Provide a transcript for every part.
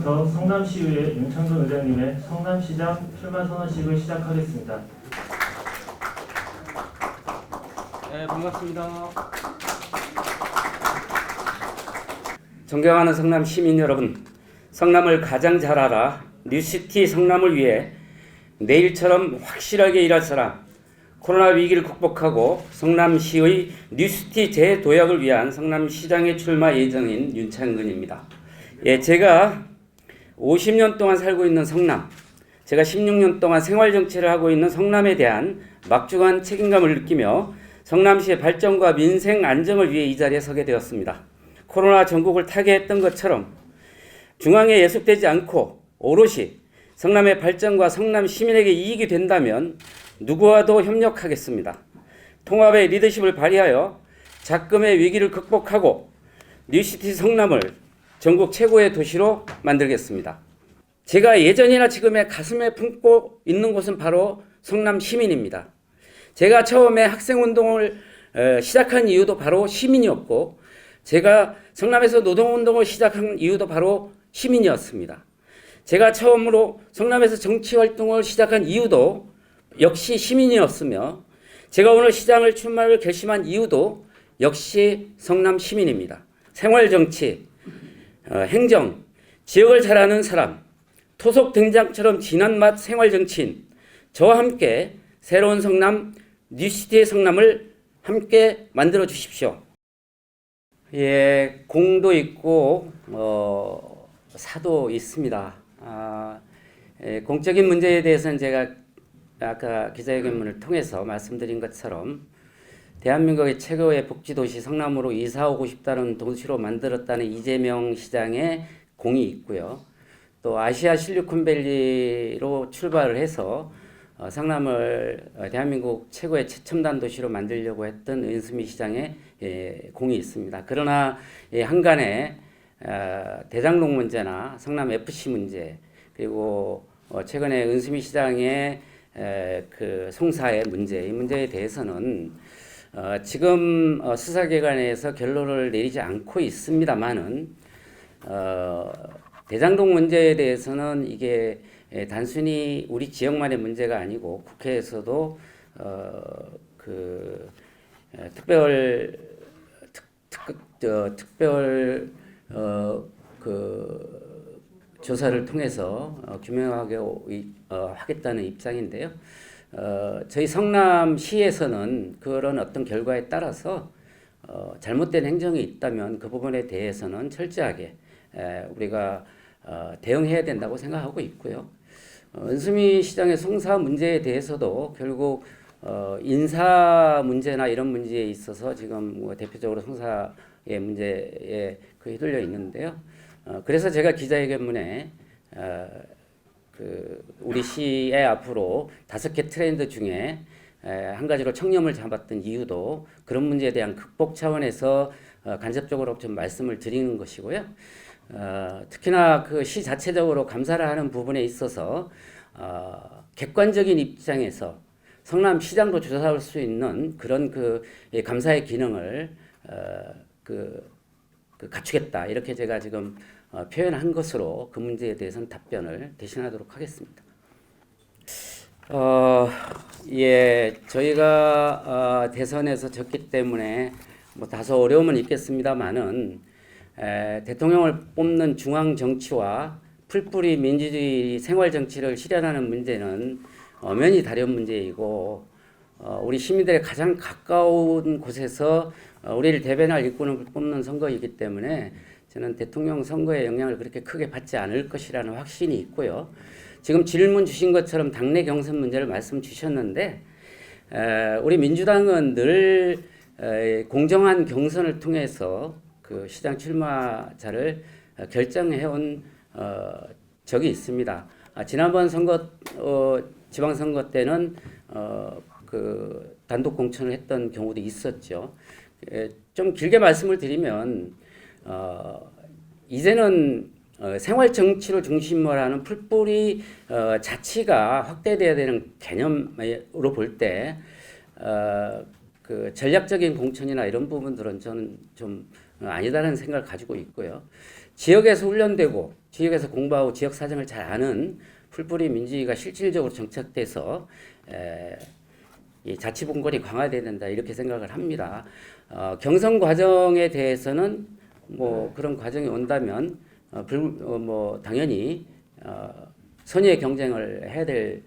지금부터 성남시의회 윤창돈 의장님의 성남시장 출마 선언식을 시작하겠습니다. 네, 반갑습니다. 존경하는 성남 시민 여러분, 성남을 가장 잘 알아 뉴시티 성남을 위해 내일처럼 확실하게 일할 사람, 코로나 위기를 극복하고 성남시의 뉴시티 재도약을 위한 성남시장에 출마 예정인 윤창근입니다. 예, 제가 50년 동안 살고 있는 성남, 제가 16년 동안 생활정치를 하고 있는 성남에 대한 막중한 책임감을 느끼며 성남시의 발전과 민생 안정을 위해 이 자리에 서게 되었습니다. 코로나 전국을 타개했던 것처럼 중앙에 예속되지 않고 오롯이 성남의 발전과 성남 시민에게 이익이 된다면 누구와도 협력하겠습니다. 통합의 리더십을 발휘하여 작금의 위기를 극복하고 뉴시티 성남을 전국 최고의 도시로 만들겠습니다. 제가 예전이나 지금의 가슴에 품고 있는 곳은 바로 성남 시민입니다. 제가 처음에 학생운동을 시작한 이유도 바로 시민이었고, 제가 성남에서 노동운동을 시작한 이유도 바로 시민이었습니다. 제가 처음으로 성남에서 정치활동을 시작한 이유도 역시 시민이었으며, 제가 오늘 시장을 출마를 결심한 이유도 역시 성남 시민입니다. 생활정치, 행정, 지역을 잘 아는 사람, 토속 된장처럼 진한 맛 생활정치인 저와 함께 새로운 성남, 뉴시티의 성남을 함께 만들어 주십시오. 예, 공도 있고 사도 있습니다. 공적인 문제에 대해서는 제가 아까 기자회견문을 통해서 말씀드린 것처럼 대한민국의 최고의 복지도시 성남으로 이사 오고 싶다는 도시로 만들었다는 이재명 시장의 공이 있고요. 또 아시아 실리콘밸리로 출발을 해서 성남을 대한민국 최고의 최첨단 도시로 만들려고 했던 은수미 시장의 공이 있습니다. 그러나 한간에 대장동 문제나 성남 FC 문제, 그리고 최근에 은수미 시장의 그 송사의 문제, 이 문제에 대해서는 지금 수사기관에서 결론을 내리지 않고 있습니다만은 대장동 문제에 대해서는 이게 단순히 우리 지역만의 문제가 아니고 국회에서도 특별 조사를 통해서 규명하게 하겠다는 입장인데요. 저희 성남시에서는 그런 어떤 결과에 따라서 잘못된 행정이 있다면 그 부분에 대해서는 철저하게 우리가 대응해야 된다고 생각하고 있고요. 은수미 시장의 송사 문제에 대해서도 결국 인사 문제나 이런 문제에 있어서 지금 뭐 대표적으로 송사의 문제에 휘둘려 있는데요. 그래서 제가 기자회견문에 우리 시의 앞으로 5개 트렌드 중에 한 가지로 청렴을 잡았던 이유도 그런 문제에 대한 극복 차원에서 간접적으로 좀 말씀을 드리는 것이고요. 특히나 그 시 자체적으로 감사를 하는 부분에 있어서 객관적인 입장에서 성남시장도 조사할 수 있는 그런 감사의 기능을 갖추겠다, 이렇게 제가 지금 표현한 것으로 그 문제에 대해서는 답변을 대신하도록 하겠습니다. 예, 저희가 대선에서 졌기 때문에 뭐 다소 어려움은 있겠습니다만은 대통령을 뽑는 중앙 정치와 풀뿌리 민주주의 생활 정치를 실현하는 문제는 엄연히 다른 문제이고, 우리 시민들의 가장 가까운 곳에서 우리를 대변할 일꾼을 뽑는 선거이기 때문에 저는 대통령 선거에 영향을 그렇게 크게 받지 않을 것이라는 확신이 있고요. 지금 질문 주신 것처럼 당내 경선 문제를 말씀 주셨는데, 우리 민주당은 늘 공정한 경선을 통해서 그 시장 출마자를 결정해온 적이 있습니다. 지난번 선거 지방선거 때는 그 단독 공천을 했던 경우도 있었죠. 좀 길게 말씀을 드리면 이제는 생활 정치를 중심으로 하는 풀뿌리 자치가 확대돼야 되는 개념으로 볼 때 그 전략적인 공천이나 이런 부분들은 저는 좀 아니다라는 생각을 가지고 있고요. 지역에서 훈련되고 지역에서 공부하고 지역 사정을 잘 아는 풀뿌리 민주주의가 실질적으로 정착돼서 이 자치분권이 강화돼야 된다 이렇게 생각을 합니다. 경선 과정에 대해서는 뭐 그런 과정이 온다면 뭐 당연히 선의의 경쟁을 해야 될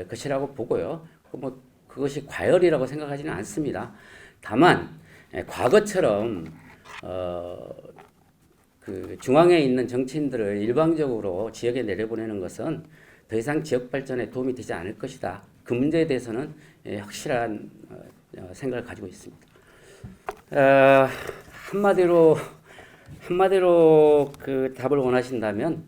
것이라고 보고요. 뭐 그것이 과열이라고 생각하지는 않습니다. 다만 과거처럼 그 중앙에 있는 정치인들을 일방적으로 지역에 내려보내는 것은 더 이상 지역 발전에 도움이 되지 않을 것이다. 그 문제에 대해서는 확실한 생각을 가지고 있습니다. 한마디로 그 답을 원하신다면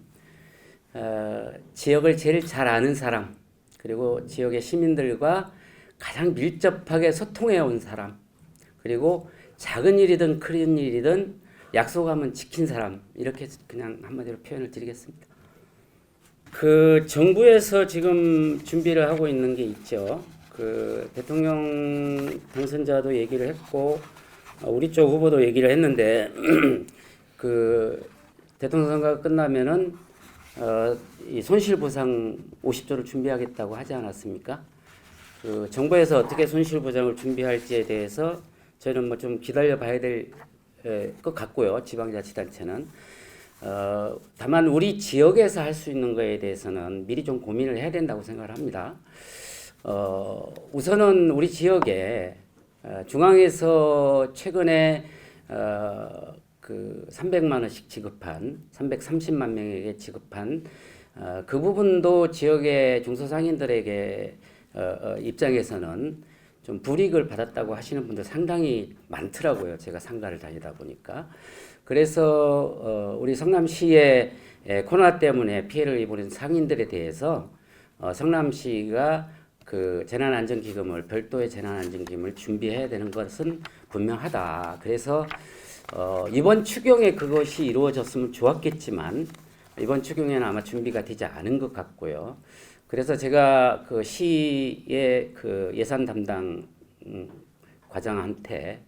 지역을 제일 잘 아는 사람, 그리고 지역의 시민들과 가장 밀접하게 소통해 온 사람, 그리고 작은 일이든 큰 일이든 약속하면 지킨 사람, 이렇게 그냥 한마디로 표현을 드리겠습니다. 그 정부에서 지금 준비를 하고 있는 게 있죠. 그 대통령 당선자도 얘기를 했고 우리 쪽 후보도 얘기를 했는데 그 대통령 선거가 끝나면은 이 손실보상 50조를 준비하겠다고 하지 않았습니까? 그 정부에서 어떻게 손실보상을 준비할지에 대해서 저는 뭐 좀 기다려봐야 될 것 같고요. 지방자치단체는 다만 우리 지역에서 할 수 있는 거에 대해서는 미리 좀 고민을 해야 된다고 생각을 합니다. 우선은 우리 지역에 중앙에서 최근에 그 300만 원씩 지급한 330만 명에게 지급한 그 부분도 지역의 중소상인들에게 입장에서는 좀 불이익을 받았다고 하시는 분들 상당히 많더라고요. 제가 상가를 다니다 보니까. 그래서 우리 성남시에 코로나 때문에 피해를 입은 상인들에 대해서 성남시가 그 재난안전기금을 별도의 재난안전기금을 준비해야 되는 것은 분명하다. 그래서 이번 추경에 그것이 이루어졌으면 좋았겠지만 이번 추경에는 아마 준비가 되지 않은 것 같고요. 그래서 제가 그 시의 그 예산 담당 과장한테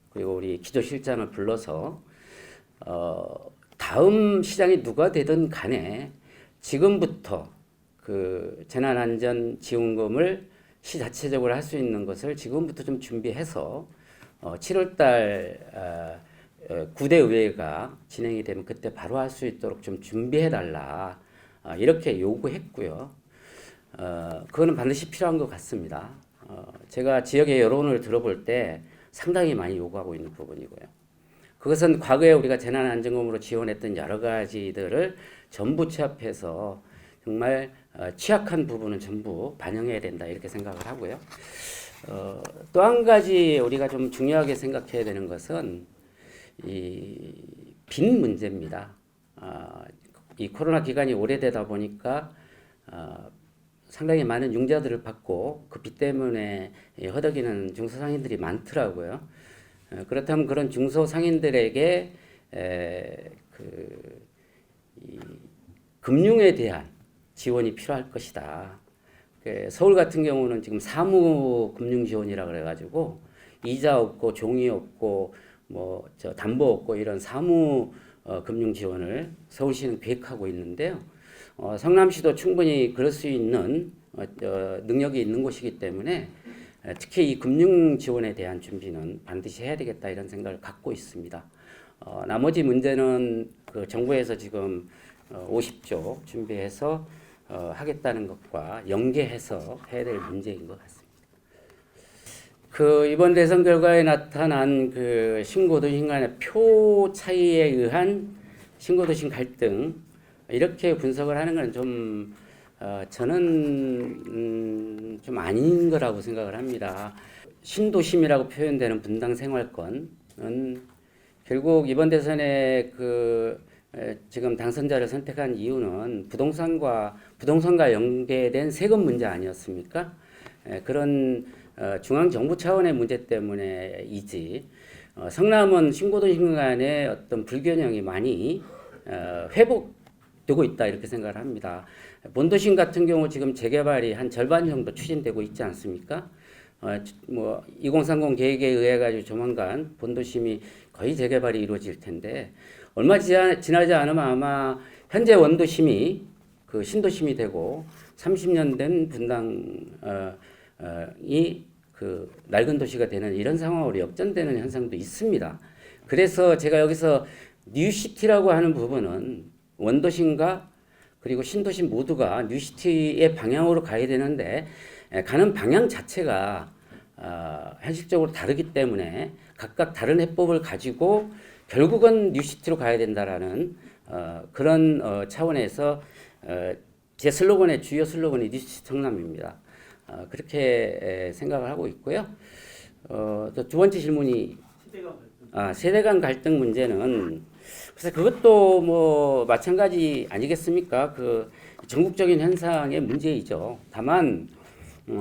그리고 우리 기조실장을 불러서 다음 시장이 누가 되든 간에 지금부터 그 재난안전 지원금을 시 자체적으로 할 수 있는 것을 지금부터 좀 준비해서 7월달 9대 의회가 진행이 되면 그때 바로 할 수 있도록 좀 준비해 달라 이렇게 요구했고요. 그거는 반드시 필요한 것 같습니다. 제가 지역의 여론을 들어볼 때 상당히 많이 요구하고 있는 부분이고요. 그것은 과거에 우리가 재난안전금으로 지원했던 여러 가지들을 전부 취합해서 정말 취약한 부분은 전부 반영해야 된다 이렇게 생각을 하고요. 또 한 가지 우리가 좀 중요하게 생각해야 되는 것은 이 빚 문제입니다. 이 코로나 기간이 오래되다 보니까 상당히 많은 융자들을 받고 그 빚 때문에 허덕이는 중소상인들이 많더라고요. 그렇다면 그런 중소상인들에게 이 금융에 대한 지원이 필요할 것이다. 서울 같은 경우는 지금 사무 금융 지원이라 그래가지고 이자 없고 종이 없고 뭐 저 담보 없고 이런 사무 금융 지원을 서울시는 계획하고 있는데요. 성남시도 충분히 그럴 수 있는 능력이 있는 곳이기 때문에 특히 이 금융 지원에 대한 준비는 반드시 해야 되겠다 이런 생각을 갖고 있습니다. 나머지 문제는 그 정부에서 지금 50조 준비해서 하겠다는 것과 연계해서 해야 될 문제인 것 같습니다. 그 이번 대선 결과에 나타난 그 신고도심 간의 표 차이에 의한 신고도심 갈등 이렇게 분석을 하는 건 좀 저는 좀 아닌 거라고 생각을 합니다. 신도심이라고 표현되는 분당 생활권은 결국 이번 대선에 그 지금 당선자를 선택한 이유는 부동산과 연계된 세금 문제 아니었습니까? 그런 중앙정부 차원의 문제 때문에이지 성남은 신고도심 간의 어떤 불균형이 많이 회복되고 있다 이렇게 생각을 합니다. 본도심 같은 경우 지금 재개발이 한 절반 정도 추진되고 있지 않습니까? 뭐 2030 계획에 의해 가지고 조만간 본도심이 거의 재개발이 이루어질 텐데 얼마 지나지 않으면 아마 현재 원도심이 그 신도심이 되고 30년 된 분당이 그 낡은 도시가 되는 이런 상황으로 역전되는 현상도 있습니다. 그래서 제가 여기서 뉴시티라고 하는 부분은 원도심과 그리고 신도심 모두가 뉴시티의 방향으로 가야 되는데 가는 방향 자체가 현실적으로 다르기 때문에 각각 다른 해법을 가지고 결국은 뉴시티로 가야 된다라는 그런 차원에서 제 슬로건의 주요 슬로건이 뉴시티 성남입니다. 그렇게 생각을 하고 있고요. 또 두 번째 질문이 세대 간 갈등 문제는 그래서 그것도 뭐 마찬가지 아니겠습니까? 그 전국적인 현상의 문제이죠. 다만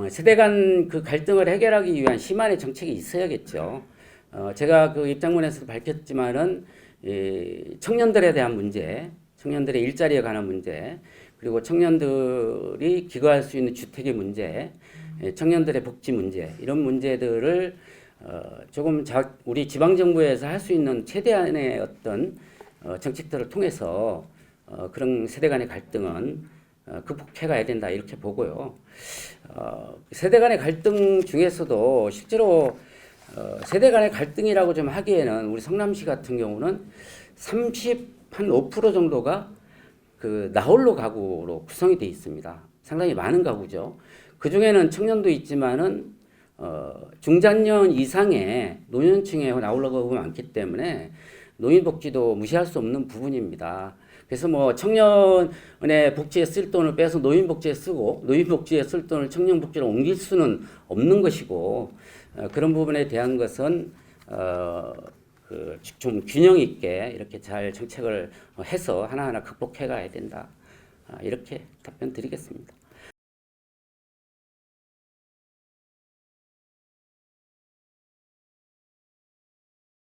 세대 간 그 갈등을 해결하기 위한 심한의 정책이 있어야겠죠. 제가 그 입장문에서도 밝혔지만은 청년들에 대한 문제, 청년들의 일자리에 관한 문제, 그리고 청년들이 기거할 수 있는 주택의 문제, 청년들의 복지 문제 이런 문제들을 조금 우리 지방 정부에서 할 수 있는 최대한의 어떤 정책들을 통해서 그런 세대 간의 갈등은 극복해 가야 된다 이렇게 보고요. 세대 간의 갈등 중에서도 실제로 세대 간의 갈등이라고 좀 하기에는 우리 성남시 같은 경우는 35% 정도가 그 나홀로 가구로 구성이 되어 있습니다. 상당히 많은 가구죠. 그 중에는 청년도 있지만은 중장년 이상의 노년층의 나홀로 가구가 많기 때문에 노인복지도 무시할 수 없는 부분입니다. 그래서 뭐 청년의 복지에 쓸 돈을 빼서 노인복지에 쓰고 노인복지에 쓸 돈을 청년복지로 옮길 수는 없는 것이고 그런 부분에 대한 것은 좀 균형 있게 이렇게 잘 정책을 해서 하나하나 극복해 가야 된다. 이렇게 답변 드리겠습니다.